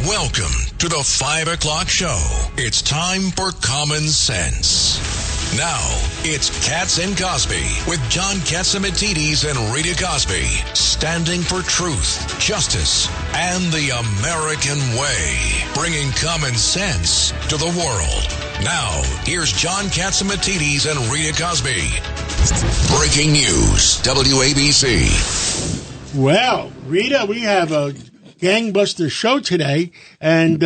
Welcome to the 5 o'clock show. It's time for Common Sense. Now, it's Katz and Cosby with John Catsimatidis and Rita Cosby, standing for truth, justice, and the American way, bringing common sense to the world. Now, here's John Catsimatidis and Rita Cosby. Breaking news, WABC. Well, Rita, we have a gangbuster show today, and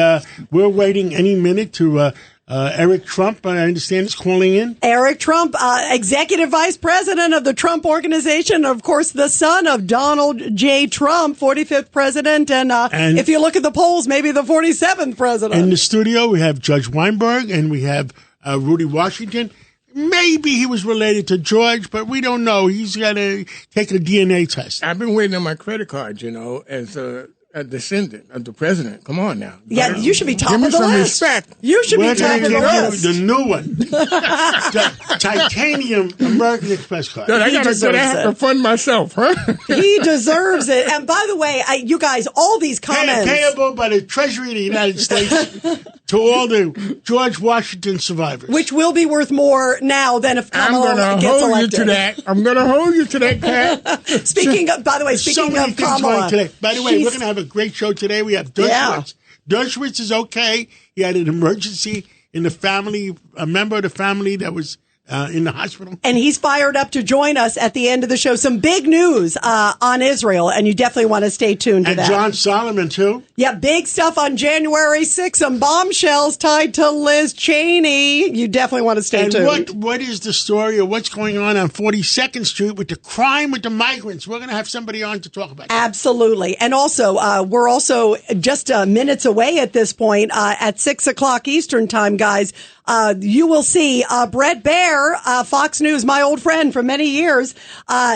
we're waiting any minute to Eric Trump, I understand, is calling in. Eric Trump, executive vice president of the Trump Organization, of course, the son of Donald J. Trump, 45th president, and if you look at the polls, maybe the 47th president. In the studio, we have Judge Weinberg, and we have Rudy Washington. Maybe he was related to George, but we don't know. He's got to take a DNA test. I've been waiting on my credit card, as a descendant of the president. Come on now. Yeah, you should be top of the list. Give me some respect. You should be top of the list. The new one. The titanium American Express card. I have to fund myself, huh? He deserves it. And by the way, you guys, all these comments. Payable by the Treasury of the United States to all the George Washington survivors. Which will be worth more now than if Kamala gets elected. I'm going to hold you to that, Pat. Speaking of Kamala. Today. By the way, we're going to have a great show today. We have Dershowitz. Dershowitz is okay. He had an emergency in the family, a member of the family that was in the hospital. And he's fired up to join us at the end of the show. Some big news on Israel, and you definitely want to stay tuned to that. And John Solomon, too. Yeah, big stuff on January 6th. Some bombshells tied to Liz Cheney. You definitely want to stay tuned. And what is the story of what's going on 42nd Street with the crime with the migrants? We're going to have somebody on to talk about that. Absolutely. And also, we're also just minutes away at this point. At 6 o'clock Eastern time, guys, you will see Brett Baer, Fox News, my old friend for many years.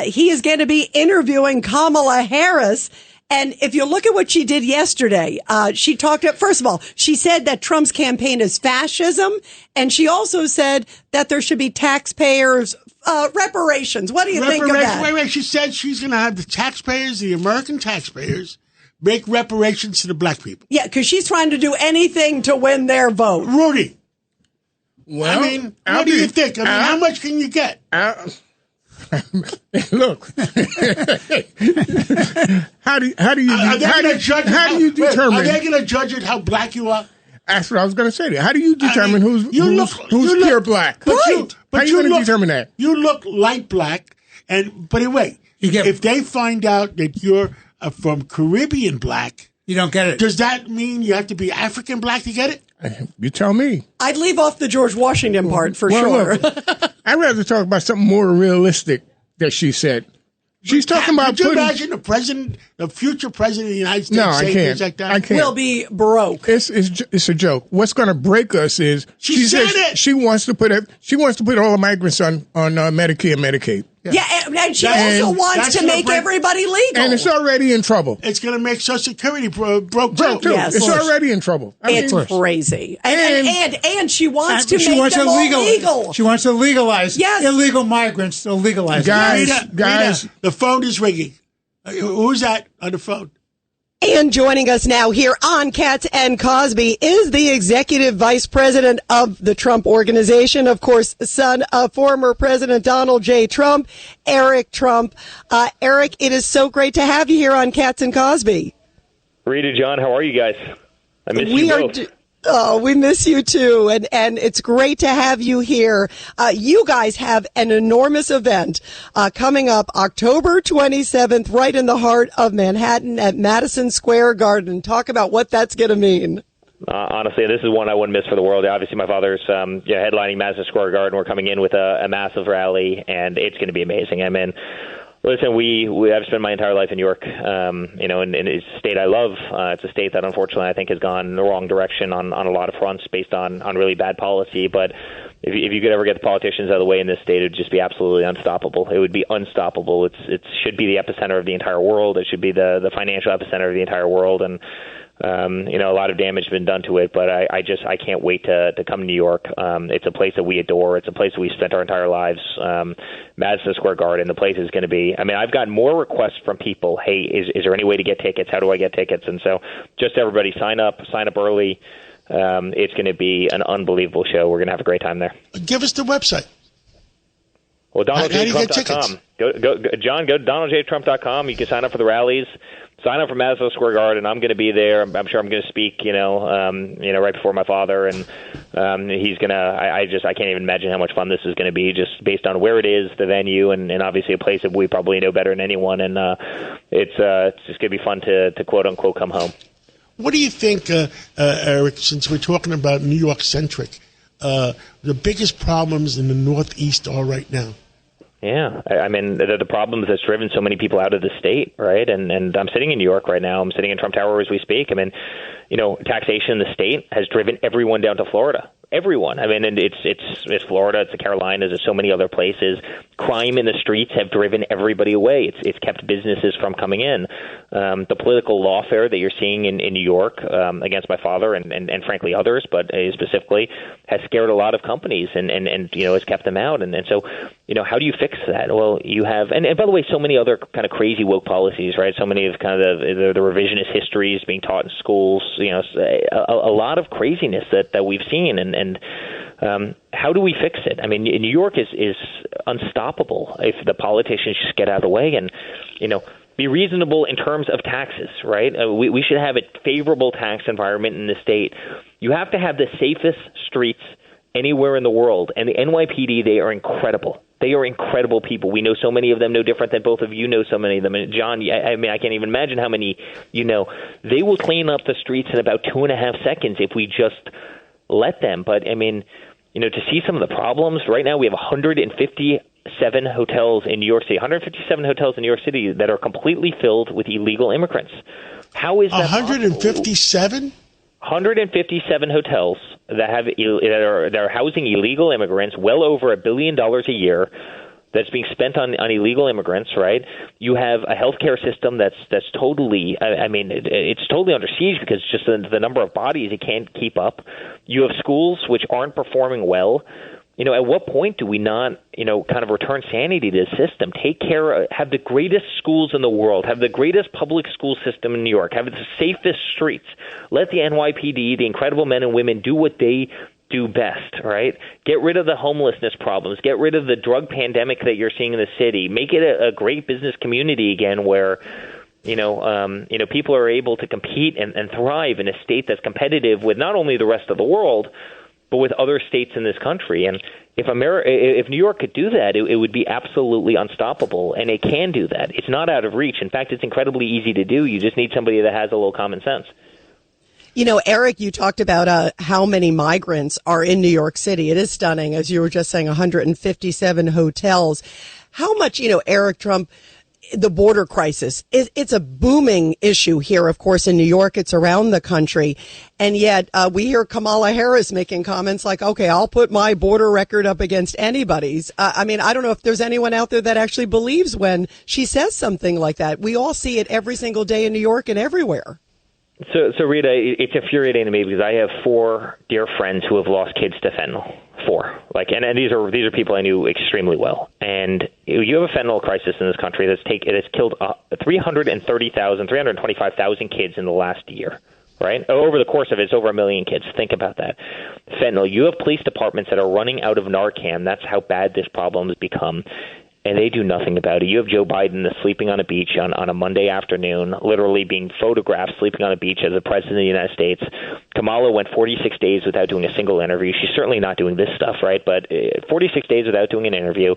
He is going to be interviewing Kamala Harris. And if you look at what she did yesterday, she talked about, first of all, she said that Trump's campaign is fascism. And she also said that there should be taxpayers' reparations. What do you think of that? Wait. She said she's going to have the taxpayers, the American taxpayers, make reparations to the black people. Yeah, because she's trying to do anything to win their vote. Rudy. Well, what do you think? How much can you get? Look, how do you determine? Are they going to judge it how black you are? That's what I was going to say. How do you determine who's pure black? How are you going to determine that? You look light black, but wait, if they find out that you're from Caribbean black, you don't get it. Does that mean you have to be African black to get it? You tell me. I'd leave off the George Washington part for sure. Look, I'd rather talk about something more realistic that she said. She's talking about. Could you imagine the future president of the United States saying things like that? I can't. We'll be broke. It's a joke. What's going to break us is she said it. She wants to put all the migrants on Medicare and Medicaid. Yeah, and she also wants to make everybody legal. And it's already in trouble. It's going to make Social Security broke too. Yes. It's already in trouble. It's crazy. And she wants to make them legal. She wants to legalize illegal migrants. To legalize guys, Rita, the phone is ringing. Who's that on the phone? And joining us now here on Katz and Cosby is the executive vice president of the Trump Organization, of course, son of former President Donald J. Trump, Eric Trump. Eric, it is so great to have you here on Katz and Cosby. Rita, John, how are you guys? I miss you both. We miss you too, and it's great to have you here. You guys have an enormous event coming up October 27th, right in the heart of Manhattan at Madison Square Garden. Talk about what that's going to mean. Honestly, this is one I wouldn't miss for the world. Obviously, my father's headlining Madison Square Garden. We're coming in with a massive rally, and it's going to be amazing. I mean, listen, I've spent my entire life in New York, and it's a state I love. It's a state that, unfortunately, I think has gone in the wrong direction on a lot of fronts based on really bad policy. But if you could ever get the politicians out of the way in this state, it would just be absolutely unstoppable. It would be unstoppable. It should be the epicenter of the entire world. It should be the financial epicenter of the entire world. And a lot of damage has been done to it, but I can't wait to come to New York. It's a place that we adore. It's a place that we spent our entire lives. Madison Square Garden, the place is going to be. I mean, I've got more requests from people. Hey, is there any way to get tickets? How do I get tickets? And so, just everybody sign up early. It's going to be an unbelievable show. We're going to have a great time there. Give us the website. Well, DonaldJTrump.com. Go, John, go to DonaldJTrump.com. You can sign up for the rallies. Sign up for Madison Square Garden. I'm going to be there. I'm sure I'm going to speak, right before my father, and he's going to. I can't even imagine how much fun this is going to be, just based on where it is, the venue, and obviously a place that we probably know better than anyone. And it's just going to be fun to quote unquote come home. What do you think, Eric? Since we're talking about New York centric, the biggest problems in the Northeast are right now? Yeah, I mean, the problems that's driven so many people out of the state, right? And I'm sitting in New York right now. I'm sitting in Trump Tower as we speak. I mean, taxation in the state has driven everyone down to Florida. Everyone. I mean, and it's Florida, it's the Carolinas, there's so many other places. Crime in the streets have driven everybody away. It's kept businesses from coming in. The political lawfare that you're seeing in New York against my father and frankly others, but specifically, has scared a lot of companies and has kept them out. And so, how do you fix that? Well, you have, and by the way, so many other kind of crazy woke policies, right? So many of kind of the revisionist histories being taught in schools. A lot of craziness that we've seen, and how do we fix it? I mean, New York is unstoppable if the politicians just get out of the way and be reasonable in terms of taxes, right? We should have a favorable tax environment in the state. You have to have the safest streets anywhere in the world, and the NYPD, they are incredible. They are incredible people. We know so many of them, no different than both of you know so many of them. And John, I mean, I can't even imagine how many They will clean up the streets in about 2.5 seconds if we just let them. But, I mean, to see some of the problems, right now we have 157 hotels in New York City, 157 hotels in New York City that are completely filled with illegal immigrants. How is that 157? 157 hotels that are housing illegal immigrants, well over $1 billion a year, that's being spent on illegal immigrants, right? You have a healthcare system that's totally, it's totally under siege because just the number of bodies it can't keep up. You have schools which aren't performing well. At what point do we not, kind of return sanity to the system? Take care, have the greatest schools in the world, have the greatest public school system in New York, have the safest streets. Let the NYPD, the incredible men and women, do what they do best, right? Get rid of the homelessness problems. Get rid of the drug pandemic that you're seeing in the city. Make it a great business community again where people are able to compete and thrive in a state that's competitive with not only the rest of the world, but with other states in this country. And if New York could do that, it would be absolutely unstoppable, and it can do that. It's not out of reach. In fact, it's incredibly easy to do. You just need somebody that has a little common sense. Eric, you talked about how many migrants are in New York City. It is stunning, as you were just saying, 157 hotels. How much, Eric Trump, the border crisis, it's a booming issue here, of course, in New York. It's around the country. And yet we hear Kamala Harris making comments like, okay, I'll put my border record up against anybody's. I don't know if there's anyone out there that actually believes when she says something like that. We all see it every single day in New York and everywhere. So Rita, it's infuriating to me because I have 4 dear friends who have lost kids to fentanyl. 4, and these are people I knew extremely well. And you have a fentanyl crisis in this country that's killed 325,000 kids in the last year. Right? Over the course of it, it's over 1 million kids. Think about that. Fentanyl. You have police departments that are running out of Narcan. That's how bad this problem has become. And they do nothing about it. You have Joe Biden sleeping on a beach on a Monday afternoon, literally being photographed sleeping on a beach as the president of the United States. Kamala went 46 days without doing a single interview. She's certainly not doing this stuff, right? But 46 days without doing an interview.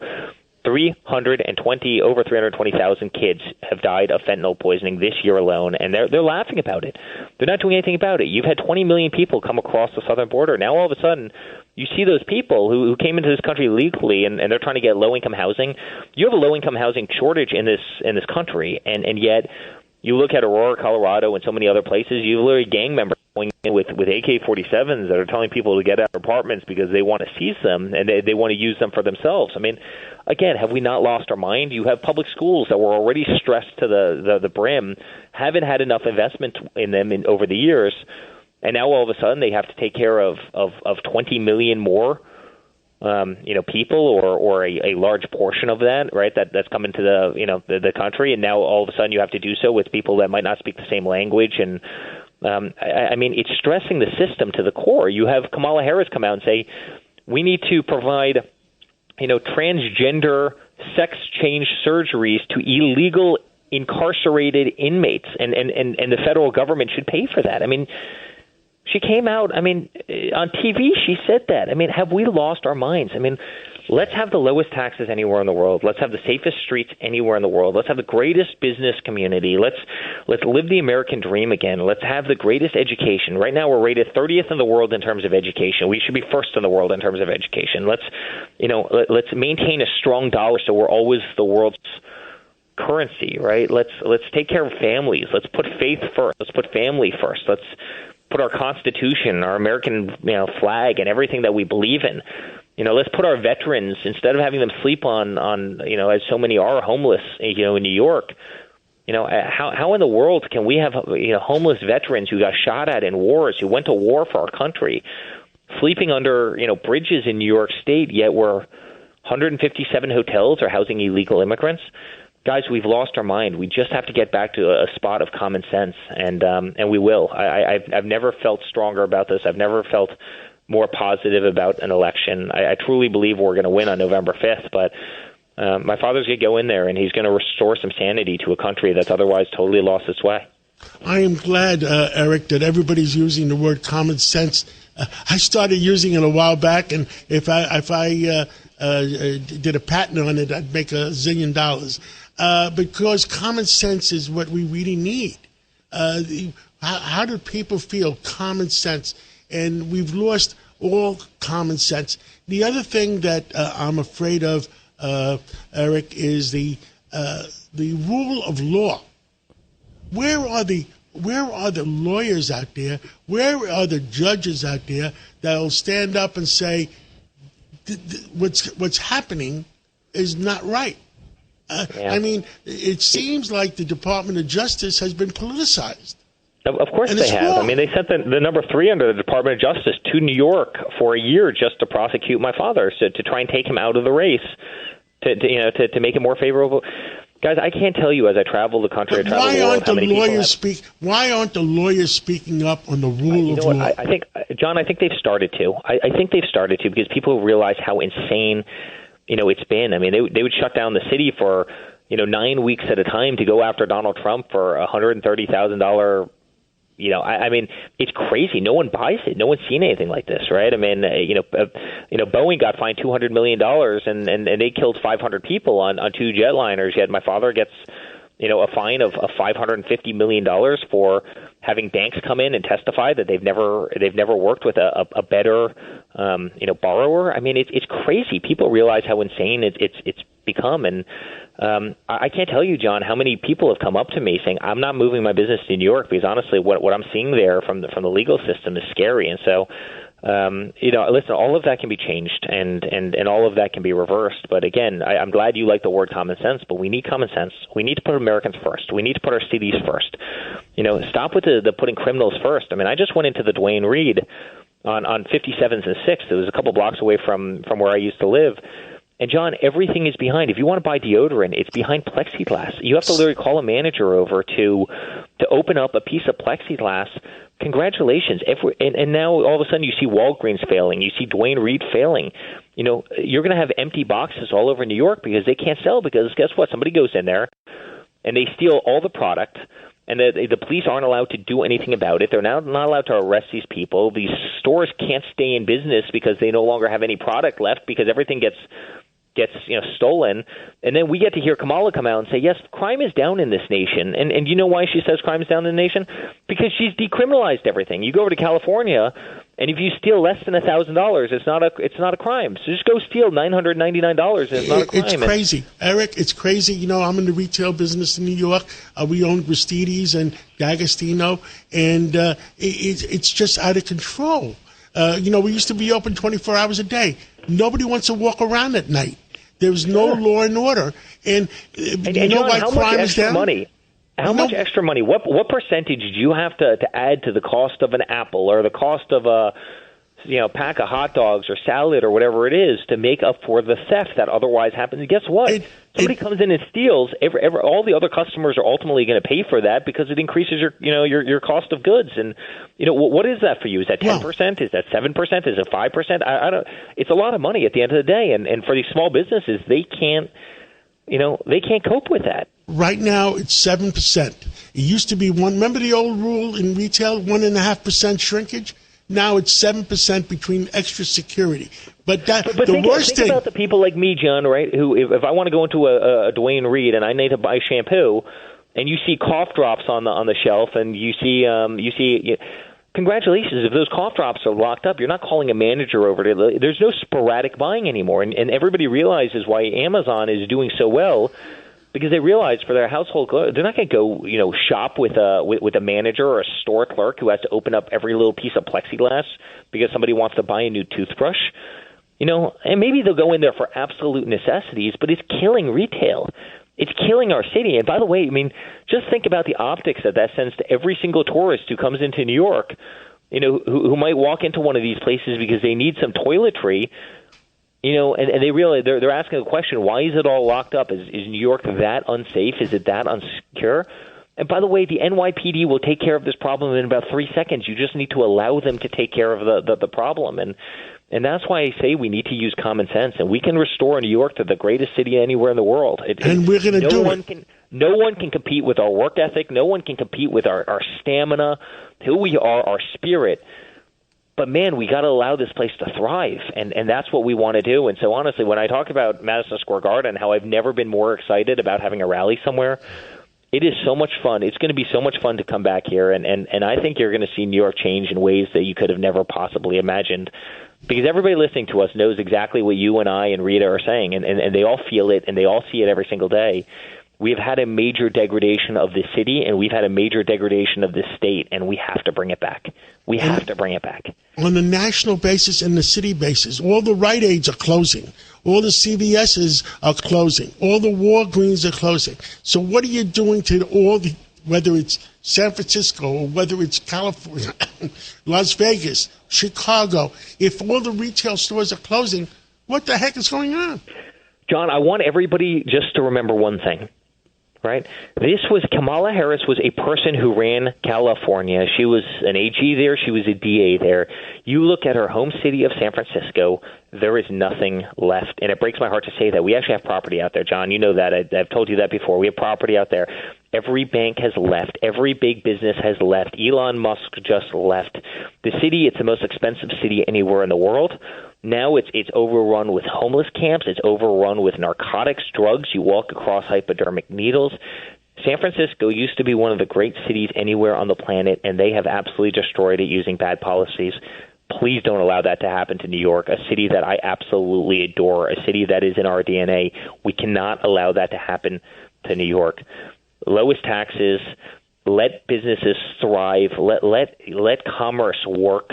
Over 320,000 kids have died of fentanyl poisoning this year alone, and they're laughing about it. They're not doing anything about it. You've had 20 million people come across the southern border. Now all of a sudden, you see those people who came into this country legally, and they're trying to get low-income housing. You have a low-income housing shortage in this country, and yet you look at Aurora, Colorado, and so many other places. You literally gang members going in with AK-47s that are telling people to get out of apartments because they want to seize them and they want to use them for themselves. I mean, again, have we not lost our mind? You have public schools that were already stressed to the brim, haven't had enough investment in them over the years, and now all of a sudden they have to take care of 20 million more people or a large portion of that, right? That's come into the country, and now all of a sudden you have to do so with people that might not speak the same language. And I mean, it's stressing the system to the core. You have Kamala Harris come out and say, we need to provide, transgender sex change surgeries to illegal incarcerated inmates, and the federal government should pay for that. I mean, she came out, on TV, she said that. I mean, have we lost our minds? I mean, let's have the lowest taxes anywhere in the world. Let's have the safest streets anywhere in the world. Let's have the greatest business community. Let's live the American dream again. Let's have the greatest education. Right now, we're rated 30th in the world in terms of education. We should be first in the world in terms of education. Let's maintain a strong dollar so we're always the world's currency, right? Let's take care of families. Let's put faith first. Let's put family first. Let's put our Constitution, our American flag, and everything that we believe in. Let's put our veterans, instead of having them sleep on as so many are homeless, in New York. How in the world can we have homeless veterans who got shot at in wars, who went to war for our country, sleeping under bridges in New York State, yet we're 157 hotels are housing illegal immigrants? Guys, we've lost our mind. We just have to get back to a spot of common sense, and we will. I've never felt stronger about this. I've never felt more positive about an election. I truly believe we're going to win on November 5th, but my father's going to go in there, and he's going to restore some sanity to a country that's otherwise totally lost its way. I am glad, Eric, that everybody's using the word common sense. I started using it a while back, and if I did a patent on it, I'd make $1 zillion. Because common sense is what we really need. How do people feel? Common sense. And we've lost all common sense. The other thing that I'm afraid of, Eric, is the rule of law. Where are the lawyers out there? Where are the judges out there that will stand up and say what's happening is not right? It seems like the Department of Justice has been politicized. Of course they have. Wrong. They sent the number 3 under the Department of Justice to New York for a year just to prosecute my father, to try and take him out of the race, to make it more favorable. Guys, I can't tell you as I travel the country, Why aren't the lawyers speaking up on the rule of law? I think, John, they've started to. I think they've started to because people realize how insane it's been. They would shut down the city for 9 weeks at a time to go after Donald Trump for $130,000. It's crazy. No one buys it. No one's seen anything like this, right? Boeing got fined $200 million and they killed 500 people on 2 jetliners. Yet my father gets a fine of $550 million for having banks come in and testify that they've never worked with a better borrower. It's crazy. People realize how insane it's become, and I can't tell you, John, how many people have come up to me saying I'm not moving my business to New York because honestly, what I'm seeing there from the legal system is scary. And so, listen, all of that can be changed and all of that can be reversed. But again, I'm glad you like the word common sense, but we need common sense. We need to put Americans first. We need to put our cities first. Stop with the putting criminals first. I just went into the Duane Reade on 57th and 6th. It was a couple blocks away from where I used to live. And, John, everything is behind. If you want to buy deodorant, it's behind plexiglass. You have to literally call a manager over to open up a piece of plexiglass. Congratulations. And now all of a sudden you see Walgreens failing. You see Duane Reade failing. You're going to have empty boxes all over New York because they can't sell because guess what? Somebody goes in there and they steal all the product. And the police aren't allowed to do anything about it. They're now not allowed to arrest these people. These stores can't stay in business because they no longer have any product left because everything gets stolen. And then we get to hear Kamala come out and say, yes, crime is down in this nation. And you know why she says crime is down in the nation? Because she's decriminalized everything. You go over to California, And if you steal less than $1,000, it's not a crime. So just go steal $999, and it's not a crime. It's crazy, Eric. It's crazy. You know, I'm in the retail business in New York. We own Gristedes and D'Agostino, and it's just out of control. You know, we used to be open 24 hours a day. Nobody wants to walk around at night. There's no law and order, and you know John, why how crime much is extra down? money? How much extra money? What percentage do you have to add to the cost of an apple or the cost of a pack of hot dogs or salad or whatever it is to make up for the theft that otherwise happens? And guess what? Somebody comes in and steals. All the other customers are ultimately going to pay for that because it increases your cost of goods. And what is that for you? Is that 10%? Is that 7%? Is it 5%? I don't. It's a lot of money at the end of the day. And for these small businesses, they can't cope with that. Right now, it's 7%. It used to be remember the old rule in retail, 1.5% shrinkage? Now it's 7% between extra security. But the worst thing. Think about the people like me, John, right? Who, if I want to go into a Dwayne Reed and I need to buy shampoo, and you see cough drops on the shelf, and you see congratulations, if those cough drops are locked up, you're not calling a manager over to. There's no sporadic buying anymore, and everybody realizes why Amazon is doing so well. Because they realize for their household, they're not going to go, shop with a manager or a store clerk who has to open up every little piece of plexiglass because somebody wants to buy a new toothbrush. And maybe they'll go in there for absolute necessities, but it's killing retail. It's killing our city. And by the way, I mean, just think about the optics that sends to every single tourist who comes into New York, who might walk into one of these places because they need some toiletry. And they realize they're asking the question, why is it all locked up? Is New York that unsafe? Is it that unsecure? And by the way, the NYPD will take care of this problem in about 3 seconds. You just need to allow them to take care of the problem. And that's why I say we need to use common sense. And we can restore New York to the greatest city anywhere in the world. And we're going to do it. No one can compete with our work ethic. No one can compete with our stamina, who we are, our spirit. But, man, we got to allow this place to thrive, and that's what we want to do. And so, honestly, when I talk about Madison Square Garden, how I've never been more excited about having a rally somewhere, it is so much fun. It's going to be so much fun to come back here, and I think you're going to see New York change in ways that you could have never possibly imagined, because everybody listening to us knows exactly what you and I and Rita are saying, and they all feel it, and they all see it every single day. We have had a major degradation of the city, and we've had a major degradation of the state, and we have to bring it back. We have to bring it back. On the national basis and the city basis, all the Rite Aids are closing. All the CVSs are closing. All the Walgreens are closing. So what are you doing to whether it's San Francisco or whether it's California, Las Vegas, Chicago, if all the retail stores are closing, what the heck is going on? John, I want everybody just to remember one thing. Right? Kamala Harris was a person who ran California. She was an AG there. She was a DA there. You look at her home city of San Francisco, there is nothing left. And it breaks my heart to say that. We actually have property out there, John. You know that. I've told you that before. We have property out there. Every bank has left. Every big business has left. Elon Musk just left. The city, it's the most expensive city anywhere in the world. Now it's overrun with homeless camps. It's overrun with narcotics, drugs. You walk across hypodermic needles. San Francisco used to be one of the great cities anywhere on the planet, and they have absolutely destroyed it using bad policies. Please don't allow that to happen to New York, a city that I absolutely adore, a city that is in our DNA. We cannot allow that to happen to New York. Lowest taxes, let businesses thrive, let commerce work,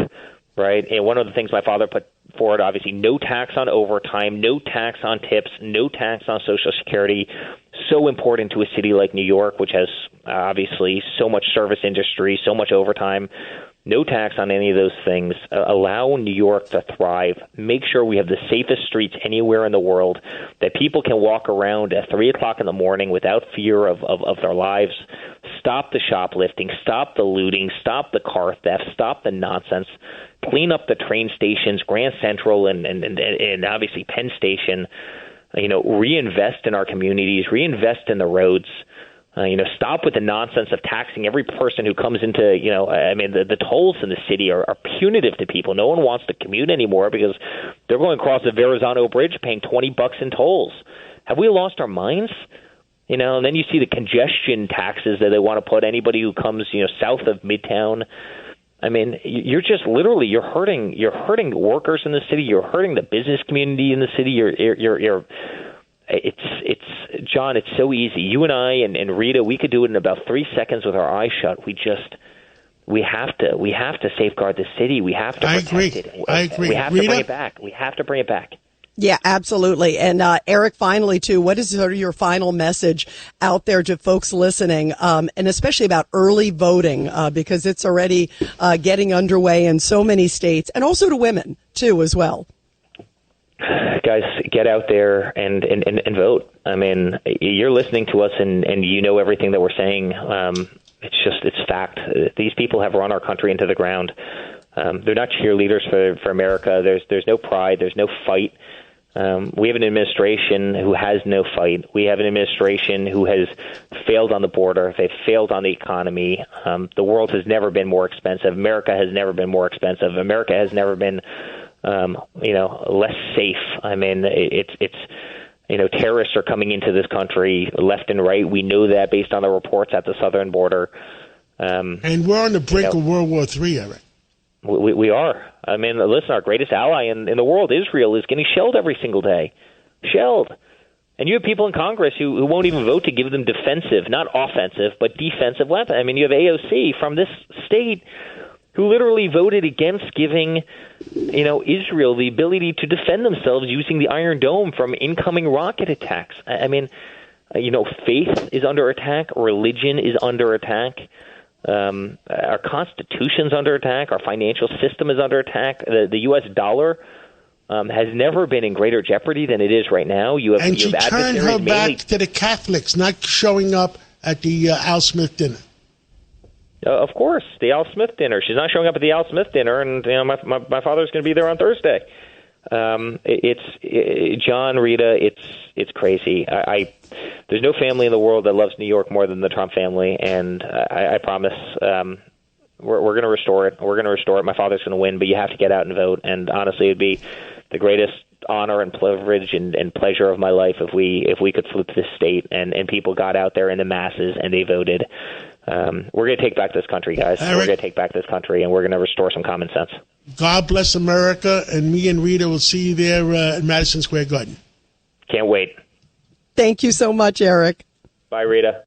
right? And one of the things my father put forward, obviously, no tax on overtime, no tax on tips, no tax on Social Security. So important to a city like New York, which has obviously so much service industry, so much overtime. No tax on any of those things. Allow New York to thrive. Make sure we have the safest streets anywhere in the world, that people can walk around at 3 o'clock in the morning without fear of their lives. Stop the shoplifting. Stop the looting. Stop the car theft. Stop the nonsense. Clean up the train stations, Grand Central and obviously Penn Station. Reinvest in our communities. Reinvest in the roads. Stop with the nonsense of taxing every person who comes into, the tolls in the city are punitive to people. No one wants to commute anymore because they're going across the Verrazano Bridge paying $20 in tolls. Have we lost our minds? And then you see the congestion taxes that they want to put anybody who comes, south of Midtown. I mean, you're just literally you're hurting workers in the city. You're hurting the business community in the city. It's John. It's so easy. You and I and Rita, we could do it in about 3 seconds with our eyes shut. We have to safeguard the city. We have to protect it. I agree. We have to bring it back. We have to bring it back. Yeah, absolutely. And Eric, finally, too, what is sort of your final message out there to folks listening, and especially about early voting, because it's already getting underway in so many states, and also to women, too, as well? Guys, get out there and vote. I mean, you're listening to us and you know everything that we're saying. It's fact. These people have run our country into the ground. They're not cheerleaders for America. There's no pride. There's no fight. We have an administration who has no fight. We have an administration who has failed on the border. They've failed on the economy. The world has never been more expensive. America has never been more expensive. America has never been, less safe. I mean, it's terrorists are coming into this country left and right. We know that based on the reports at the southern border. And we're on the brink of World War III, Eric. We are. I mean, listen, our greatest ally in the world, Israel, is getting shelled every single day. Shelled. And you have people in Congress who won't even vote to give them defensive, not offensive, but defensive weapons. I mean, you have AOC from this state who literally voted against giving, Israel the ability to defend themselves using the Iron Dome from incoming rocket attacks. I mean, faith is under attack. Religion is under attack. Our Constitution's under attack. Our financial system is under attack. The U.S. dollar has never been in greater jeopardy than it is right now. You have she turned her back to the Catholics, not showing up at the Al Smith dinner. Of course, the Al Smith dinner. She's not showing up at the Al Smith dinner, and my father's going to be there on Thursday. It's John, Rita. It's crazy. There's no family in the world that loves New York more than the Trump family, and I promise we're going to restore it. We're going to restore it. My father's going to win, but you have to get out and vote. And honestly, it'd be the greatest honor and privilege and pleasure of my life if we could flip this state and people got out there in the masses and they voted. We're going to take back this country, guys. Eric, we're going to take back this country, and we're going to restore some common sense. God bless America, and me and Rita will see you there at Madison Square Garden. Can't wait. Thank you so much, Eric. Bye, Rita.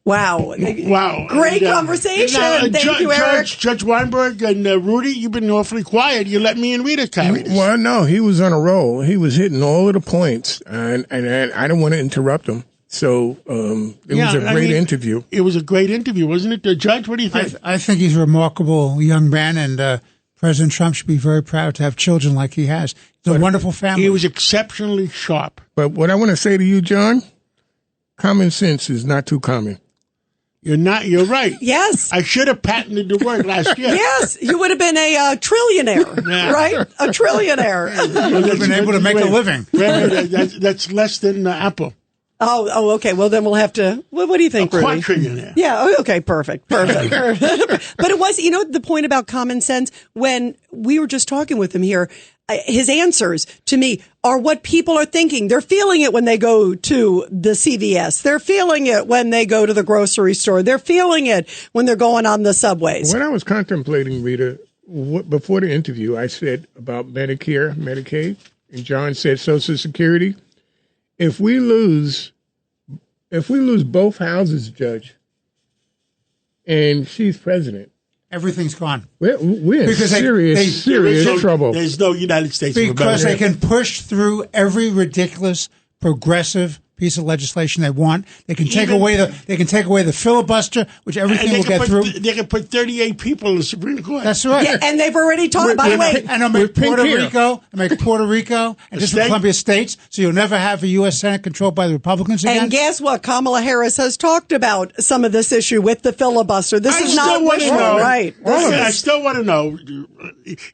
Wow. Wow. Great conversation. Thank you, Eric. Judge Weinberg and Rudy, you've been awfully quiet. You let me and Rita carry this. Well, no, he was on a roll. He was hitting all of the points, and I didn't want to interrupt him. So it was a great interview. It was a great interview, wasn't it? Judge, what do you think? I think he's a remarkable young man, and President Trump should be very proud to have children like he has. It's a wonderful family. He was exceptionally sharp. But what I want to say to you, John, common sense is not too common. You're right. Yes. I should have patented the word last year. Yes. You would have been a trillionaire, right? A trillionaire. You would have been able to make a living. That's less than Apple. Oh, okay. Well, then we'll have to. What do you think, Rudy? Quadrillionaire. Yeah. Okay. Perfect. But it was, the point about common sense when we were just talking with him here. His answers to me are what people are thinking. They're feeling it when they go to the CVS. They're feeling it when they go to the grocery store. They're feeling it when they're going on the subways. When I was contemplating, Rita, before the interview, I said about Medicare, Medicaid, and John said Social Security. If we lose both houses, Judge, and she's president, everything's gone. We're in serious trouble. There's no United States because they can push through every ridiculous progressive piece of legislation they want. They can take away the filibuster, which everything will get through. They can put 38 people in the Supreme Court. That's right. Yeah, and they've already talked. By the way, and they'll make Puerto Rico, and District of Columbia states, so you'll never have a U.S. Senate controlled by the Republicans again. And guess what? Kamala Harris has talked about some of this issue with the filibuster. This is not wishful, right? I still want to know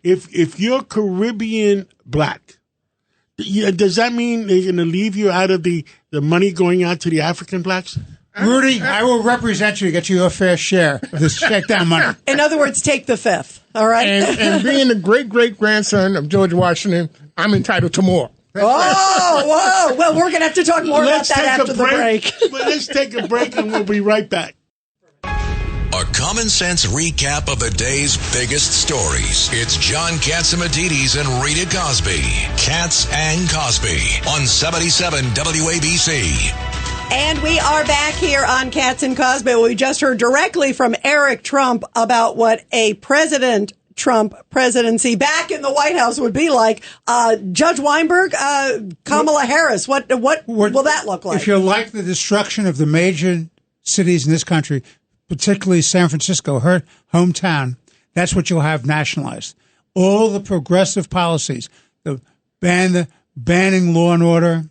if you're Caribbean black. Does that mean they're going to leave you out of the money going out to the African blacks? Rudy, I will represent you to get you your fair share of this check-down money. In other words, take the fifth, all right? And being the great-great-grandson of George Washington, I'm entitled to more. Whoa. Well, we're going to have to talk more about that after the break. Let's take a break, and we'll be right back. A common sense recap of the day's biggest stories. It's John Catsimatidis and Rita Cosby. Cats and Cosby on 77 WABC. And we are back here on Cats and Cosby. We just heard directly from Eric Trump about what a President Trump presidency back in the White House would be like. Judge Weinberg, Kamala Harris, what will that look like? If you like the destruction of the major cities in this country, particularly San Francisco, her hometown, that's what you'll have nationalized. All the progressive policies, the banning law and order,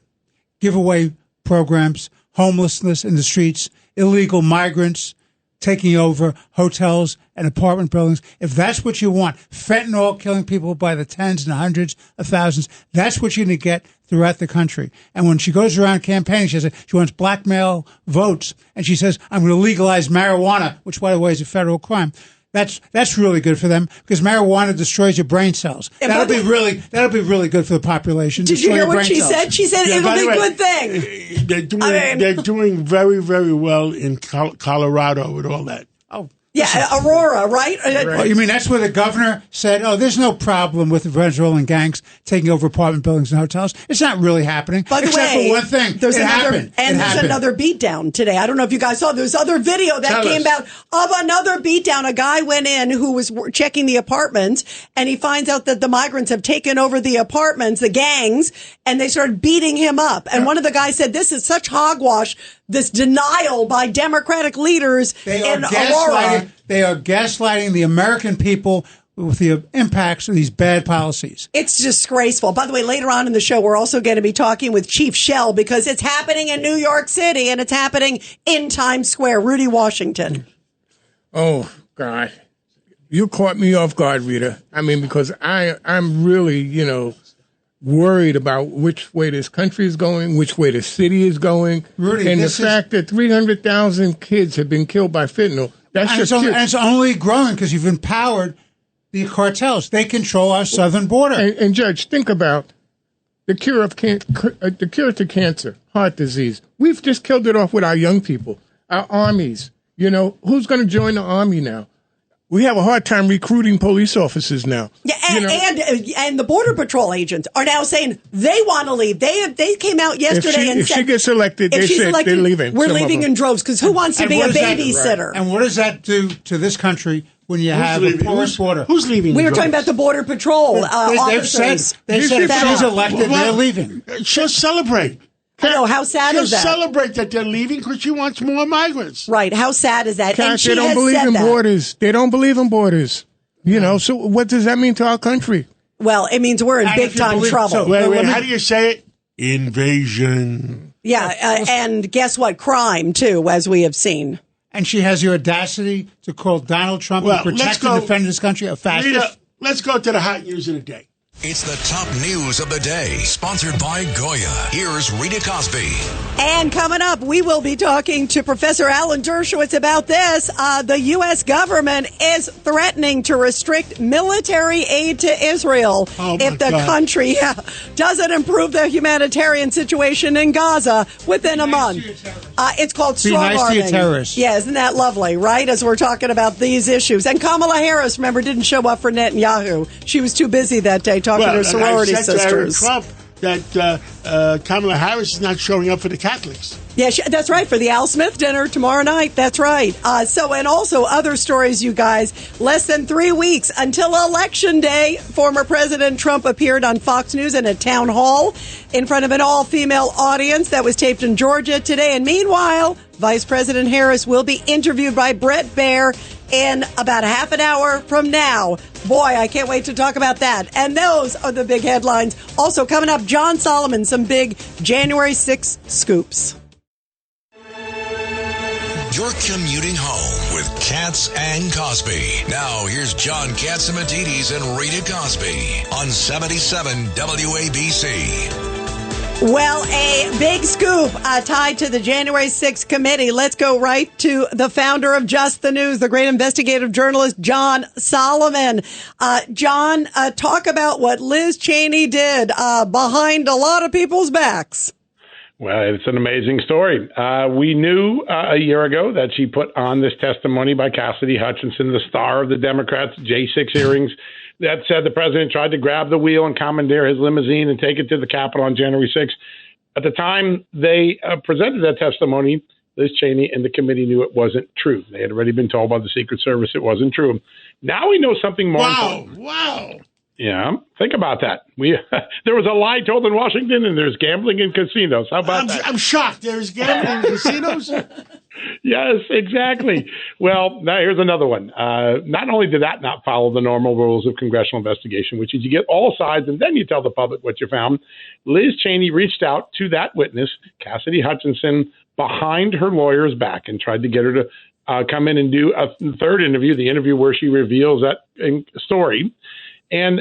giveaway programs, homelessness in the streets, illegal migrants taking over hotels and apartment buildings. If that's what you want, fentanyl killing people by the tens and hundreds of thousands, that's what you're going to get throughout the country. And when she goes around campaigning, she wants blackmail votes, and she says, I'm going to legalize marijuana, which, by the way, is a federal crime. That's really good for them because marijuana destroys your brain cells. That'll be really good for the population. Did you hear what she said? She said it'll be a good thing. They're doing very, very well in Colorado with all that. Oh. Yeah, Aurora, right? Well, you mean that's where the governor said, there's no problem with the Venezuelan gangs taking over apartment buildings and hotels? It's not really happening. By the except way, for one thing. There's another beatdown today. I don't know if you guys saw. There's other video that came out of another beatdown. A guy went in who was checking the apartments, and he finds out that the migrants have taken over the apartments, the gangs, and they started beating him up. And one of the guys said, this is such hogwash, this denial by Democratic leaders in Aurora. They are gaslighting the American people with the impacts of these bad policies. It's disgraceful. By the way, later on in the show, we're also going to be talking with Chief Shell because it's happening in New York City and it's happening in Times Square. Rudy Washington. Oh, God. You caught me off guard, Rita. I mean, because I'm really, worried about which way this country is going, which way the city is going. Rudy, and the fact that 300,000 kids have been killed by fentanyl. And it's only growing because you've empowered the cartels. They control our southern border. And Judge, think about the cure to cancer, heart disease. We've just killed it off with our young people, our armies. Who's going to join the army now? We have a hard time recruiting police officers now. Yeah, and the Border Patrol agents are now saying they want to leave. They came out yesterday and said, if she gets elected, they're leaving. We're leaving in droves because who wants to be a babysitter? And what does that do to this country when you have a porous border? Who's leaving? We were talking about the Border Patrol officers. They said if she's elected, they're leaving. She'll celebrate. I know, how sad is that? She'll celebrate that they're leaving because she wants more migrants. Right. How sad is that? And they don't believe in borders. They don't believe in borders. So what does that mean to our country? Well, it means we're in big-time trouble. So, wait, how do you say it? Invasion. Yeah, and guess what? Crime, too, as we have seen. And she has the audacity to call Donald Trump, who protects and defends this country, a fascist. Rita, let's go to the hot news of the day. It's the top news of the day, sponsored by Goya. Here's Rita Cosby. And coming up, we will be talking to Professor Alan Dershowitz about this. The U.S. government is threatening to restrict military aid to Israel if the country doesn't improve the humanitarian situation in Gaza within a month. It's called strong-arming. Terrorists. Yeah, isn't that lovely, right? As we're talking about these issues. And Kamala Harris, remember, didn't show up for Netanyahu. She was too busy that day talking to her sorority sisters. Trump that Kamala Harris is not showing up for the Catholics. Yeah, that's right, for the Al Smith dinner tomorrow night. That's right. And also other stories, you guys. Less than 3 weeks until Election Day, former President Trump appeared on Fox News in a town hall in front of an all-female audience that was taped in Georgia today. And meanwhile, Vice President Harris will be interviewed by Bret Baier in about a half an hour from now. Boy, I can't wait to talk about that. And those are the big headlines. Also coming up, John Solomon, some big January 6th scoops. You're commuting home with Katz and Cosby. Now, here's John Catsimatidis and Rita Cosby on 77 WABC. Well, a big scoop tied to the January 6th committee. Let's go right to the founder of Just the News, the great investigative journalist, John Solomon. John, talk about what Liz Cheney did behind a lot of people's backs. Well, it's an amazing story. We knew a year ago that she put on this testimony by Cassidy Hutchinson, the star of the Democrats' J6 hearings, that said the president tried to grab the wheel and commandeer his limousine and take it to the Capitol on January 6th. At the time they presented that testimony, Liz Cheney and the committee knew it wasn't true. They had already been told by the Secret Service it wasn't true. Now we know something more important. Wow. Yeah, think about that. There was a lie told in Washington, and there's gambling in casinos. How about that? I'm shocked. There's gambling in casinos? Yes, exactly. Well, now here's another one. Not only did that not follow the normal rules of congressional investigation, which is you get all sides and then you tell the public what you found, Liz Cheney reached out to that witness, Cassidy Hutchinson, behind her lawyer's back and tried to get her to come in and do a third interview, the interview where she reveals that story. And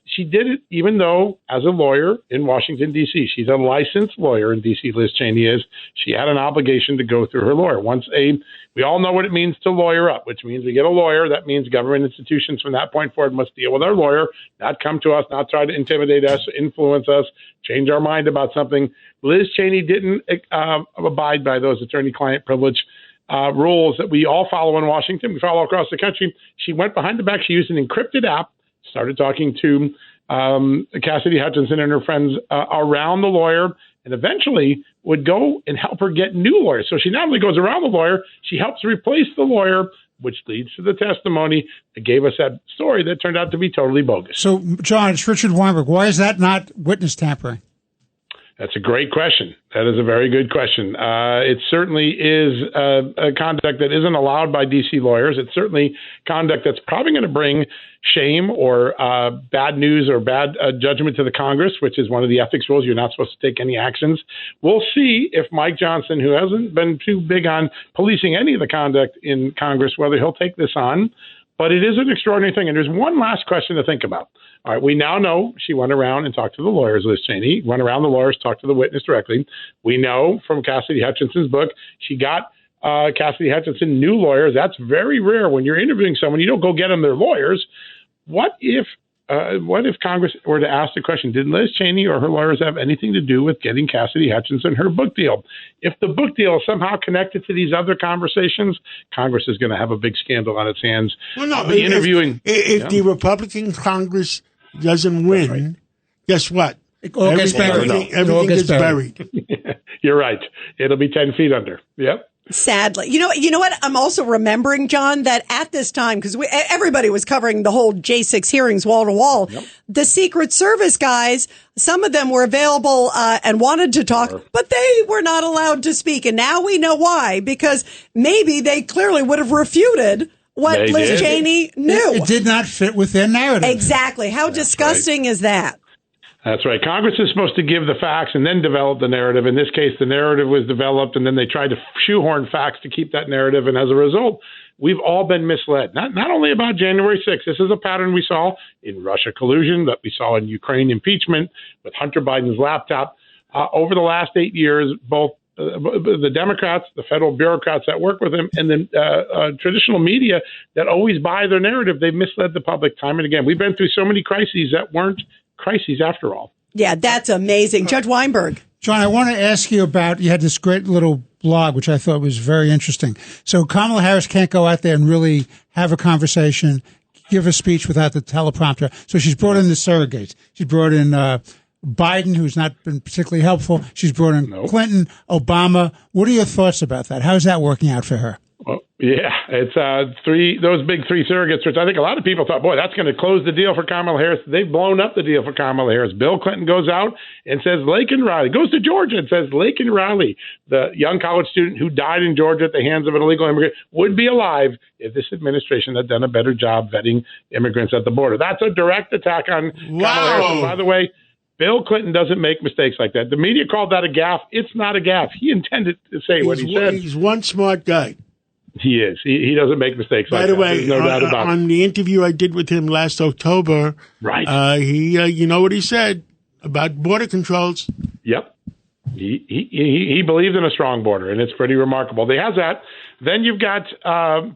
she did it even though, as a lawyer in Washington, D.C., she's a licensed lawyer in D.C., Liz Cheney is, she had an obligation to go through her lawyer. We all know what it means to lawyer up, which means we get a lawyer. That means government institutions from that point forward must deal with our lawyer, not come to us, not try to intimidate us, influence us, change our mind about something. Liz Cheney didn't abide by those attorney-client privilege rules that we all follow in Washington. We follow across the country. She went behind the back. She used an encrypted app, started talking to Cassidy Hutchinson and her friends around the lawyer, and eventually would go and help her get new lawyers. So she not only goes around the lawyer, she helps replace the lawyer, which leads to the testimony that gave us that story that turned out to be totally bogus. So, John, it's Richard Weinberg. Why is that not witness tampering? That's a great question. That is a very good question. It certainly is a conduct that isn't allowed by D.C. lawyers. It's certainly conduct that's probably going to bring shame or bad news or bad judgment to the Congress, which is one of the ethics rules. You're not supposed to take any actions. We'll see if Mike Johnson, who hasn't been too big on policing any of the conduct in Congress, whether he'll take this on. But it is an extraordinary thing. And there's one last question to think about. All right, we now know she went around and talked to the lawyers, Liz Cheney, went around the lawyers, talked to the witness directly. We know from Cassidy Hutchinson's book, she got Cassidy Hutchinson new lawyers. That's very rare. When you're interviewing someone, you don't go get them their lawyers. What if Congress were to ask the question, did Liz Cheney or her lawyers have anything to do with getting Cassidy Hutchinson her book deal? If the book deal is somehow connected to these other conversations, Congress is going to have a big scandal on its hands. Well, no, if the Republican Congress doesn't win, guess what? Everything gets buried. You're right. It'll be 10 feet under. Yep. Sadly. You know what? I'm also remembering, John, that at this time, because everybody was covering the whole J6 hearings wall to wall, the Secret Service guys, some of them were available and wanted to talk, but they were not allowed to speak. And now we know why, because maybe they clearly would have refuted what Liz Cheney knew. It did not fit with their narrative. Exactly. How disgusting is that? That's right. Congress is supposed to give the facts and then develop the narrative. In this case, the narrative was developed, and then they tried to shoehorn facts to keep that narrative. And as a result, we've all been misled. Not only about January 6th. This is a pattern we saw in Russia collusion, that we saw in Ukraine impeachment, with Hunter Biden's laptop. Over the last 8 years, both the Democrats, the federal bureaucrats that work with him, and the traditional media that always buy their narrative, they've misled the public time and again. We've been through so many crises that weren't crises after all. Yeah, that's amazing. Judge Weinberg. John, I want to ask you about, you had this great little blog, which I thought was very interesting. So Kamala Harris can't go out there and really have a conversation, give a speech without the teleprompter. So she's brought in the surrogates. She's brought in Biden, who's not been particularly helpful. She's brought in Clinton, Obama. What are your thoughts about that? How's that working out for her? Well, yeah, it's those big three surrogates, which I think a lot of people thought, boy, that's going to close the deal for Kamala Harris. They've blown up the deal for Kamala Harris. Bill Clinton goes out and says Laken Riley, goes to Georgia and says Laken Riley, the young college student who died in Georgia at the hands of an illegal immigrant, would be alive if this administration had done a better job vetting immigrants at the border. That's a direct attack on Kamala Harris. And by the way, Bill Clinton doesn't make mistakes like that. The media called that a gaffe. It's not a gaffe. He intended to say what he said. He's one smart guy. He is. He doesn't make mistakes like that. By the way, no doubt about on the interview I did with him last October, he you know what he said about border controls? Yep. He believed in a strong border, and it's pretty remarkable. They have that. Then you've got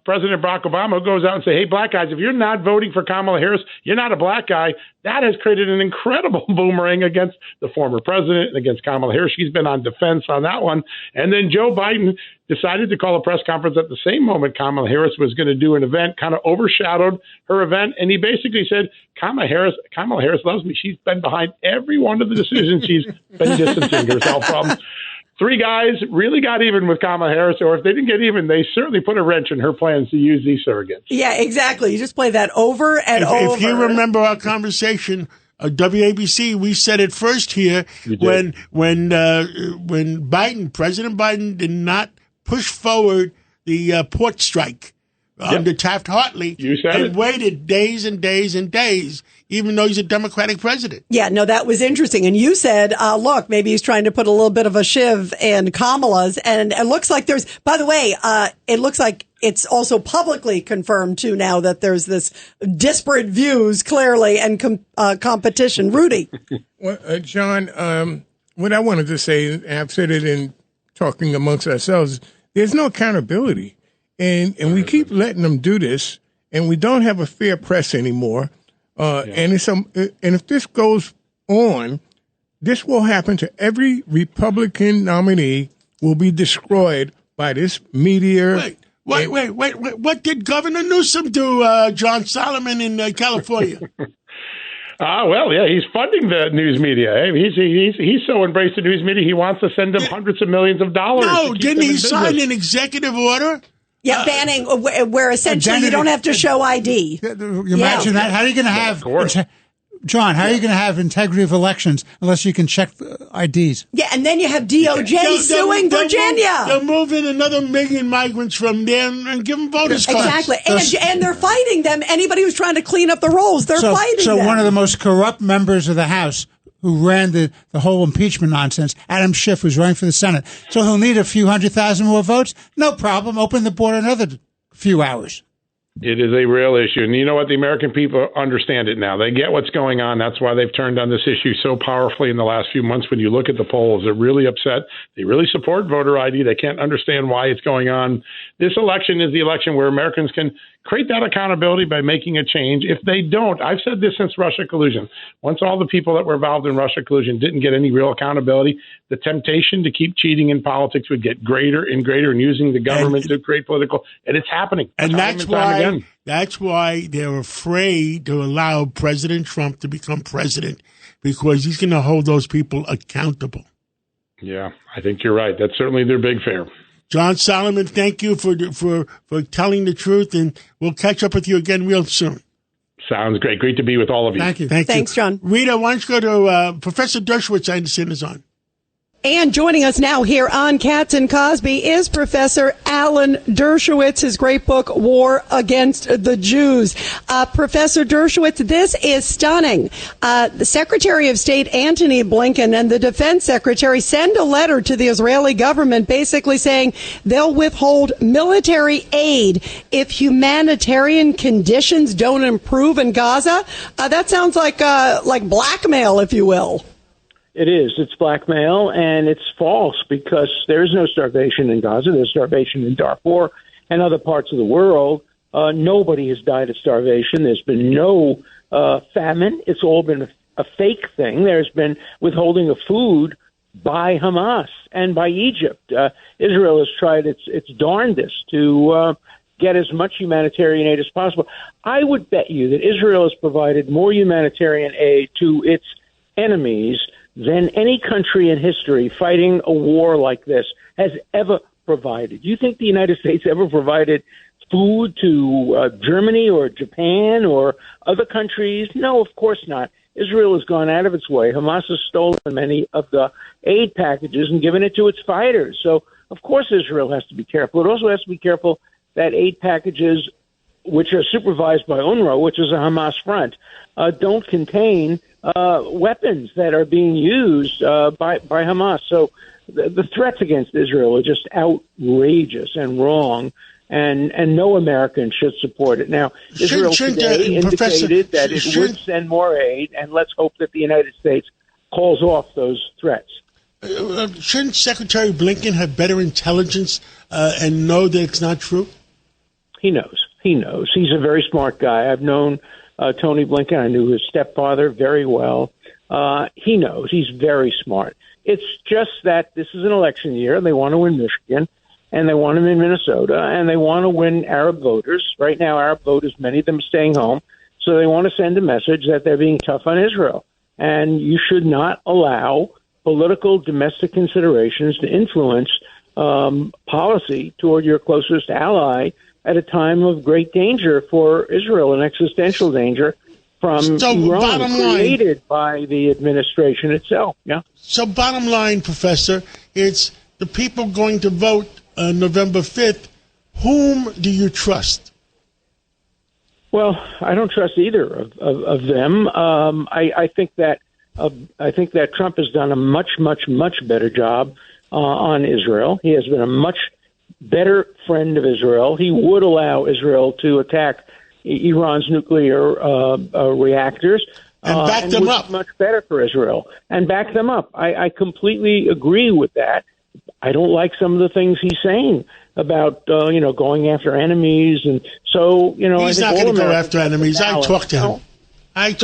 President Barack Obama who goes out and say, hey, black guys, if you're not voting for Kamala Harris, you're not a black guy. That has created an incredible boomerang against the former president and against Kamala Harris. She's been on defense on that one. And then Joe Biden decided to call a press conference at the same moment Kamala Harris was going to do an event, kind of overshadowed her event. And he basically said, Kamala Harris loves me. She's been behind every one of the decisions. She's been distancing herself from. Three guys really got even with Kamala Harris, or if they didn't get even, they certainly put a wrench in her plans to use these surrogates. Yeah, exactly. You just play that over and over. If you remember our conversation, WABC, we said it first here when President Biden did not push forward the port strike under Taft-Hartley. You said and it. waited days and days and days, even though he's a Democratic president. Yeah, no, that was interesting. And you said, look, maybe he's trying to put a little bit of a shiv in Kamala's. And it looks like there's, by the way, it looks like it's also publicly confirmed, too, now that there's this disparate views, clearly, and competition. Rudy. Well, John, what I wanted to say, and I've said it in talking amongst ourselves, there's no accountability. And we keep letting them do this, and we don't have a fair press anymore. And if this goes on, this will happen to every Republican nominee. Will be destroyed by this media. Wait. What did Governor Newsom do, John Solomon in California? Well, yeah, he's funding the news media. He's so embraced the news media, he wants to send them hundreds of millions of dollars. No, didn't he sign an executive order? Yeah, banning where essentially you don't have to show ID. Imagine that. How are you going to have, John, how are you going to have integrity of elections unless you can check the IDs? Yeah, and then you have DOJ suing Virginia. They'll move in another million migrants from there and give them voters cards. Exactly. And they're fighting them. Anybody who's trying to clean up the rolls, they're fighting them. So one of the most corrupt members of the House who ran the whole impeachment nonsense, Adam Schiff, who's running for the Senate. So he'll need a few 100,000 more votes. No problem. Open the border another few hours. It is a real issue. And you know what? The American people understand it now. They get what's going on. That's why they've turned on this issue so powerfully in the last few months. When you look at the polls, they're really upset. They really support voter ID. They can't understand why it's going on. This election is the election where Americans can create that accountability by making a change. If they don't, I've said this since Russia collusion. Once all the people that were involved in Russia collusion didn't get any real accountability, the temptation to keep cheating in politics would get greater and greater and using the government to create political, and it's happening. And that's why they're afraid to allow President Trump to become president, because he's going to hold those people accountable. Yeah, I think you're right. That's certainly their big fear. John Solomon, thank you for telling the truth, and we'll catch up with you again real soon. Sounds great. Great to be with all of you. Thank you. Thanks, John. Rita, why don't you go to Professor Dershowitz, I understand, is on. And joining us now here on Katz and Cosby is Professor Alan Dershowitz, his great book, War Against the Jews. Professor Dershowitz, this is stunning. The Secretary of State Antony Blinken and the Defense Secretary send a letter to the Israeli government basically saying they'll withhold military aid if humanitarian conditions don't improve in Gaza. That sounds like blackmail, if you will. It is. It's blackmail, and it's false because there's no starvation in Gaza. There's starvation in Darfur and other parts of the world. Nobody has died of starvation. There's been no famine. It's all been a fake thing. There's been withholding of food by Hamas and by Egypt. Israel has tried its darndest to get as much humanitarian aid as possible. I would bet you that Israel has provided more humanitarian aid to its enemies than any country in history fighting a war like this has ever provided. You think the United States ever provided food to Germany or Japan or other countries? No, of course not. Israel has gone out of its way. Hamas has stolen many of the aid packages and given it to its fighters. So, of course, Israel has to be careful. It also has to be careful that aid packages, which are supervised by UNRWA, which is a Hamas front, don't contain weapons that are being used by Hamas. So the threats against Israel are just outrageous and wrong, and no American should support it. Now, Israel today indicated that it would send more aid, and let's hope that the United States calls off those threats. Shouldn't Secretary Blinken have better intelligence and know that it's not true? He knows. He's a very smart guy. I've known Tony Blinken. I knew his stepfather very well. He knows. He's very smart. It's just that this is an election year, and they want to win Michigan, and they want to win Minnesota, and they want to win Arab voters. Right now, Arab voters, many of them are staying home, so they want to send a message that they're being tough on Israel. And you should not allow political domestic considerations to influence policy toward your closest ally at a time of great danger for Israel, an existential danger from Iran created by the administration itself. Yeah. So bottom line, Professor, it's the people going to vote November 5th. Whom do you trust? Well, I don't trust either of them. I think that Trump has done a much better job on Israel. He has been a much better friend of Israel. He would allow Israel to attack Iran's nuclear reactors and back them up. Much better for Israel and back them up. I completely agree with that. I don't like some of the things he's saying about going after enemies, and so he's not going to go after enemies. I talked to him. He's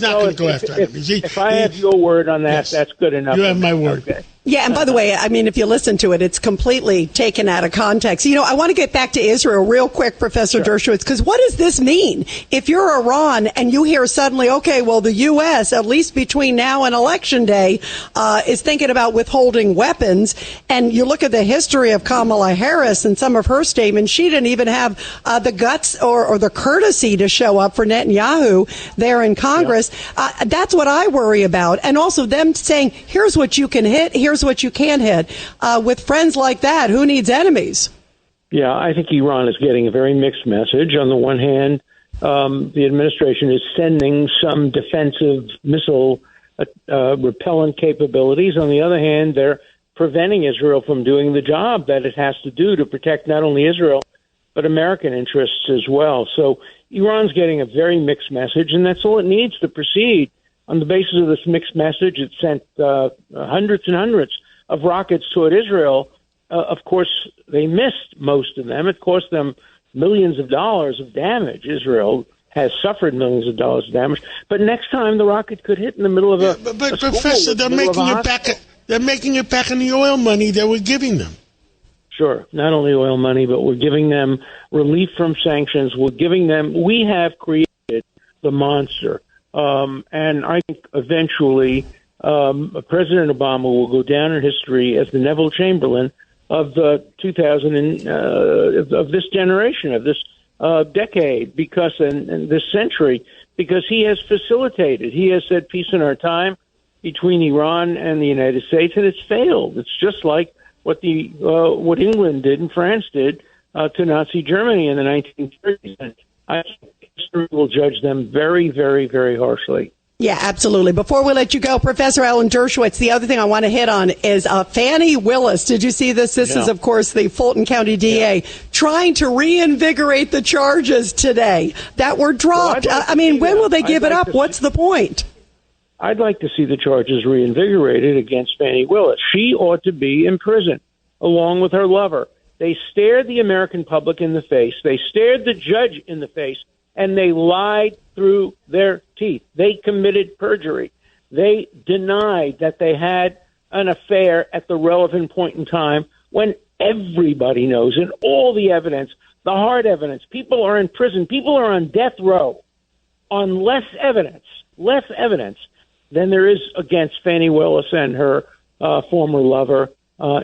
not going to go after enemies. If I have your word on that, yes, that's good enough. You have my word. Okay. Yeah, and by the way, I mean, if you listen to it, it's completely taken out of context. I want to get back to Israel real quick, Professor Dershowitz, because what does this mean? If you're Iran and you hear suddenly, okay, well, the U.S., at least between now and Election Day, is thinking about withholding weapons, and you look at the history of Kamala Harris and some of her statements, she didn't even have the guts or the courtesy to show up for Netanyahu there in Congress. Yeah. That's what I worry about. And also them saying, here's what you can hit, here's what you can't hit. With friends like that, who needs enemies? Yeah, I think Iran is getting a very mixed message. On the one hand, the administration is sending some defensive missile repellent capabilities. On the other hand, they're preventing Israel from doing the job that it has to do to protect not only Israel, but American interests as well. So Iran's getting a very mixed message, and that's all it needs to proceed. On the basis of this mixed message, it sent hundreds and hundreds of rockets toward Israel. Of course, they missed most of them. It cost them millions of dollars of damage. Israel has suffered millions of dollars of damage. But next time, the rocket could hit in the middle of a But a Professor, they're making it back. They're making it back in the oil money that we're giving them. Sure, not only oil money, but we're giving them relief from sanctions. We have created the monster. And I think eventually President Obama will go down in history as the Neville Chamberlain of the of this generation, of this decade, because in this century, because he has facilitated. He has said peace in our time between Iran and the United States, and it's failed. It's just like what England did and France did to Nazi Germany in the 1930s. And I think history will judge them very, very, very harshly. Yeah, absolutely. Before we let you go, Professor Alan Dershowitz, the other thing I want to hit on is Fannie Willis. Did you see this? This is, of course, the Fulton County DA trying to reinvigorate the charges today that were dropped. When will they give it up? What's the point? I'd like to see the charges reinvigorated against Fannie Willis. She ought to be in prison, along with her lover. They stared the American public in the face. They stared the judge in the face, and they lied through their teeth. They committed perjury. They denied that they had an affair at the relevant point in time when everybody knows, and all the evidence, the hard evidence, people are in prison, people are on death row on less evidence than there is against Fannie Willis and her former lover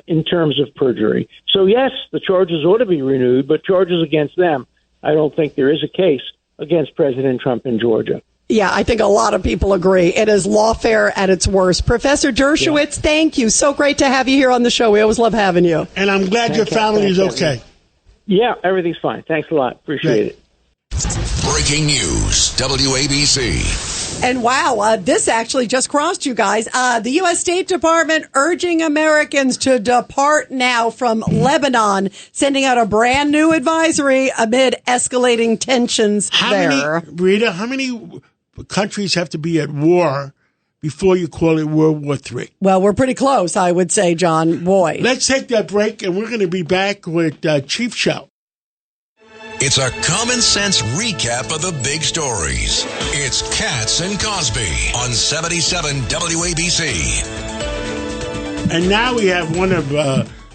in terms of perjury. So, yes, the charges ought to be renewed, but charges against them, I don't think there is a case against President Trump in Georgia. Yeah, I think a lot of people agree. It is lawfare at its worst. Professor Dershowitz, Thank you. So great to have you here on the show. We always love having you. And I'm glad your family is okay. Yeah, everything's fine. Thanks a lot. Appreciate it. Breaking news, WABC. And wow, this actually just crossed you guys. The U.S. State Department urging Americans to depart now from Lebanon, sending out a brand new advisory amid escalating tensions there. How many countries have to be at war before you call it World War III. Well, we're pretty close, I would say, John. Boy. Let's take that break, and we're going to be back with Chief Shell. It's a common sense recap of the big stories. It's Katz and Cosby on 77 WABC. And now we have one of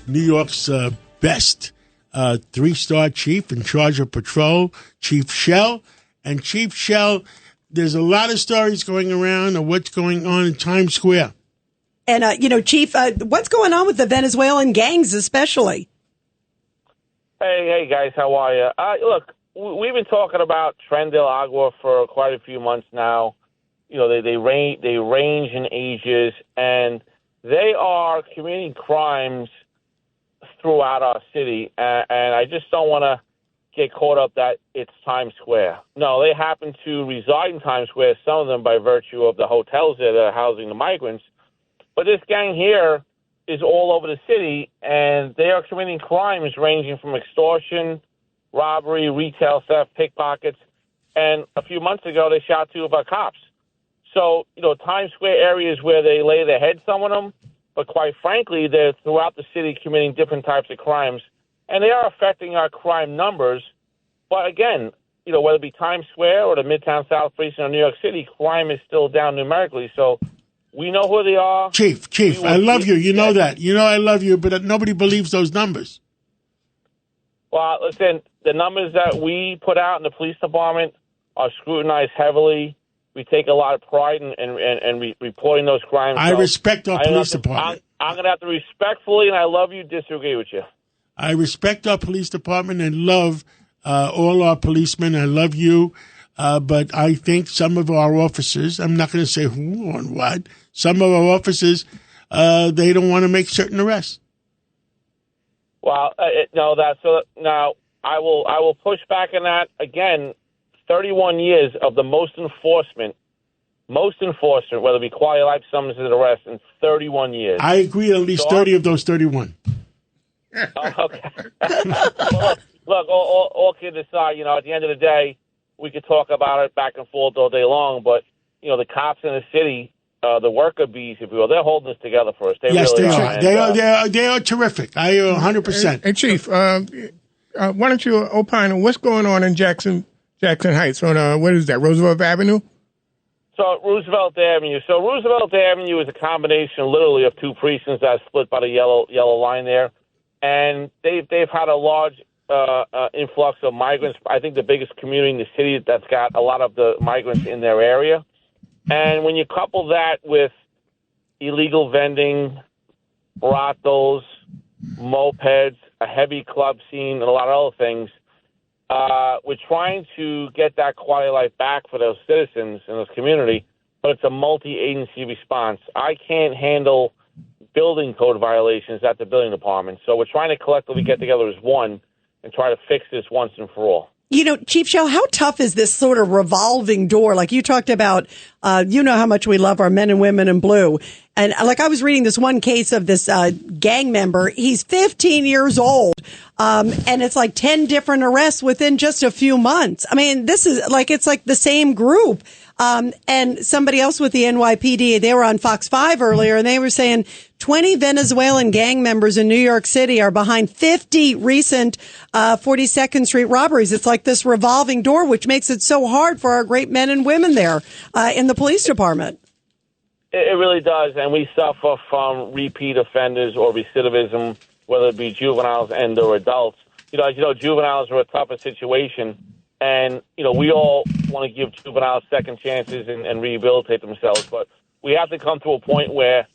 New York's best 3-star chief in charge of patrol, Chief Shell. And Chief Shell, there's a lot of stories going around of what's going on in Times Square. And, Chief, what's going on with the Venezuelan gangs especially? Hey, guys, how are you? Look, we've been talking about Tren del Agua for quite a few months now. You know, they range in ages, and they are committing crimes throughout our city. And I just don't want to get caught up that it's Times Square. No, they happen to reside in Times Square, some of them by virtue of the hotels that are housing the migrants. But this gang here is all over the city, and they are committing crimes ranging from extortion, robbery, retail theft, pickpockets, and a few months ago they shot 2 of our cops. So, Times Square areas where they lay their heads, some of them, but quite frankly, they're throughout the city committing different types of crimes, and they are affecting our crime numbers. But again, whether it be Times Square or the Midtown South Precinct or New York City, crime is still down numerically, so we know who they are. Chief, I love you. You know that. You know I love you, but nobody believes those numbers. Well, listen, the numbers that we put out in the police department are scrutinized heavily. We take a lot of pride in reporting those crimes. I respect our police department. I'm going to have to respectfully, and I love you, disagree with you. I respect our police department and love all our policemen. I love you. But I think some of our officers, I'm not going to say who or what, some of our officers, they don't want to make certain arrests. Well, no, now I will push back on that. Again, 31 years of the most enforcement, whether it be quality life summonses and arrests, in 31 years. I agree, at least 30 of those 31. Oh, okay. Well, look, all kidding aside, at the end of the day, we could talk about it back and forth all day long, but, the cops in the city, the worker bees, if you will, they're holding this together for us. Yes, really they are. They are terrific. I 100%. Hey, Chief, why don't you opine on what's going on in Jackson Heights on, what is that, Roosevelt Avenue? So Roosevelt Avenue is a combination, literally, of 2 precincts that are split by the yellow line there, and they've had a large influx of migrants. I think the biggest community in the city that's got a lot of the migrants in their area. And when you couple that with illegal vending, brothels, mopeds, a heavy club scene, and a lot of other things, we're trying to get that quality of life back for those citizens in this community, but it's a multi-agency response. I can't handle building code violations at the building department, so we're trying to collectively get together as one and try to fix this once and for all. Chief Shell, how tough is this sort of revolving door? Like you talked about, how much we love our men and women in blue. And like I was reading this one case of this gang member. He's 15 years old. And it's like 10 different arrests within just a few months. I mean, this is it's like the same group. And somebody else with the NYPD, they were on Fox 5 earlier, and they were saying 20 Venezuelan gang members in New York City are behind 50 recent 42nd Street robberies. It's like this revolving door, which makes it so hard for our great men and women there in the police department. It really does, and we suffer from repeat offenders or recidivism, whether it be juveniles and or adults. As you know, juveniles are a tougher situation. And, we all want to give juveniles second chances and rehabilitate themselves. But we have to come to a point where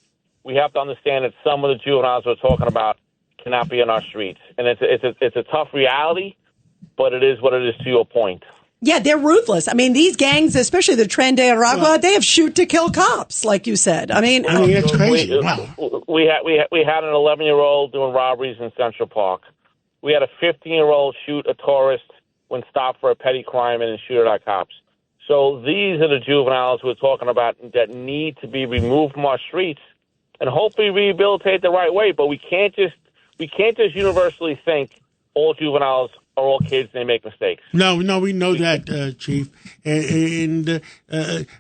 we have to understand that some of the juveniles we're talking about cannot be on our streets. And it's a tough reality, but it is what it is, to your point. Yeah, they're ruthless. I mean, these gangs, especially the Tren de Aragua, they have shoot to kill cops, like you said. I mean, it's crazy. We had an 11-year-old doing robberies in Central Park. We had a 15-year-old shoot a tourist when stopped for a petty crime and then shoot at our cops. So these are the juveniles we're talking about that need to be removed from our streets and hopefully rehabilitate the right way. But we can't just universally think all juveniles are all kids and they make mistakes. No, we know that, Chief. And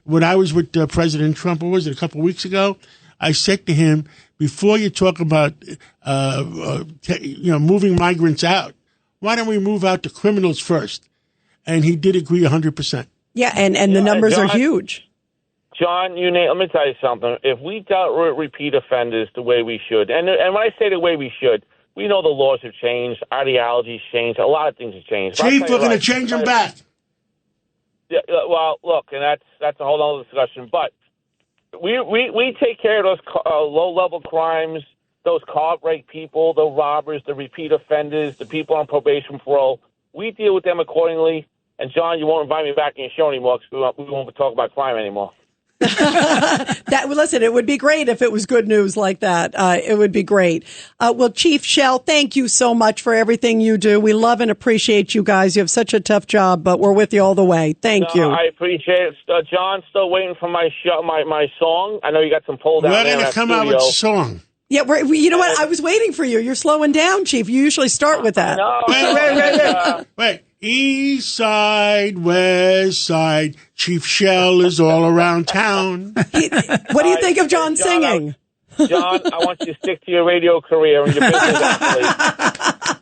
when I was with President Trump, what was it, a couple of weeks ago, I said to him, before you talk about moving migrants out, why don't we move out the criminals first? And he did agree 100%. Yeah, and the numbers are huge. John, let me tell you something. If we dealt with repeat offenders the way we should, and when I say the way we should, we know the laws have changed, ideologies changed, a lot of things have changed. Chief, we're going to change them back. Yeah, well, look, and that's a whole other discussion. But we take care of those low-level crimes, those car break people, the robbers, the repeat offenders, the people on probation parole. We deal with them accordingly. And, John, you won't invite me back in your show anymore because we won't talk about crime anymore. Listen, it would be great if it was good news like that. It would be great. Well, Chief Shell, thank you so much for everything you do. We love and appreciate you guys. You have such a tough job, but we're with you all the way. Thank you. I appreciate it. John, still waiting for my song. I know you got some pull down there. We're going to come out with a song. Yeah, you know what? I was waiting for you. You're slowing down, Chief. You usually start with that. Wait. East side, west side, Chief Shell is all around town. What do you think of John singing? John, I want you to stick to your radio career and your business athlete.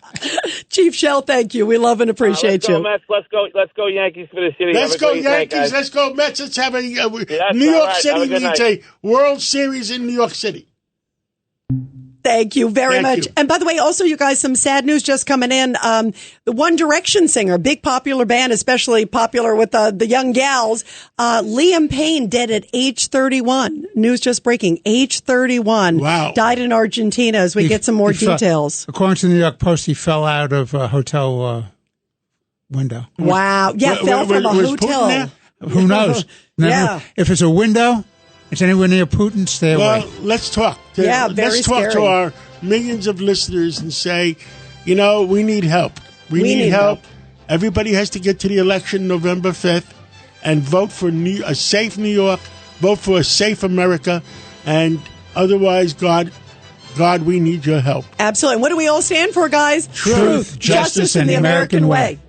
Chief Shell, thank you. We love and appreciate you. Mets. Let's go Yankees for the city. Let's go Yankees. Let's go Mets. Let's have New York City needs a World Series in New York City. Thank you very much. And by the way, also, you guys, some sad news just coming in. The One Direction singer, big popular band, especially popular with the young gals, Liam Payne, dead at age 31. News just breaking, age 31. Wow. Died in Argentina as we get some more details. According to the New York Post, he fell out of a hotel window. Wow. Yeah, fell from a hotel. Who knows? Yeah. If it's a window, it's anywhere near Putin, stay away. Well, let's talk. Let's talk to our millions of listeners and say, we need help. We need help. Everybody has to get to the election November 5th and vote for a safe New York, vote for a safe America, and otherwise, God, we need your help. Absolutely. And what do we all stand for, guys? Truth, justice, and the American way.